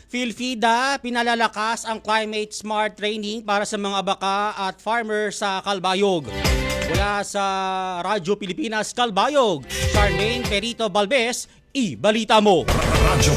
PhilFida, pinalalakas ang climate smart training para sa mga baka at farmer sa Calbayog. Mula sa Radyo Pilipinas Calbayog, Charmaine Perito Balbes, ibalita mo. Radyo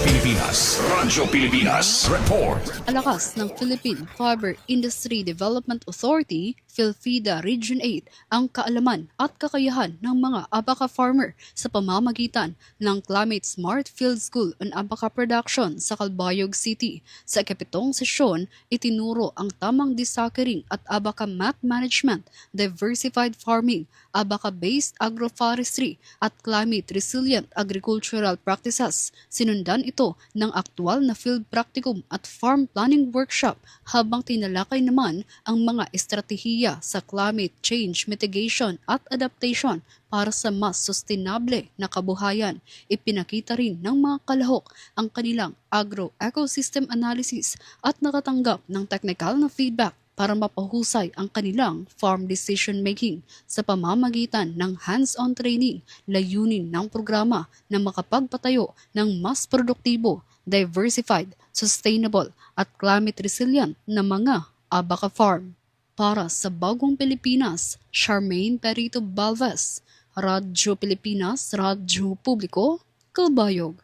Pilipinas Report. Alakas ng Philippine Fiber Industry Development Authority, PhilFida Region 8, ang kaalaman at kakayahan ng mga abaka farmer sa pamamagitan ng Climate Smart Field School on Abaka Production sa Calbayog City. Sa ikapitong sesyon, itinuro ang tamang desuckering at abaka mat management, diversified farming, abaka-based agroforestry at climate-resilient agricultural practices. Sinundan ito ng aktwal na field practicum at farm planning workshop habang tinalakay naman ang mga estratehiya sa climate change mitigation at adaptation para sa mas sustainable na kabuhayan. Ipinakita rin ng mga kalahok ang kanilang agro-ecosystem analysis at nakatanggap ng technical na feedback para mapahusay ang kanilang farm decision making sa pamamagitan ng hands-on training. Layunin ng programa na makapagpatayo ng mas produktibo, diversified, sustainable at climate resilient na mga abaka farm. Para sa Bagong Pilipinas, Charmaine Perito Balbes, Radyo Pilipinas, Radyo Publiko, Calbayog.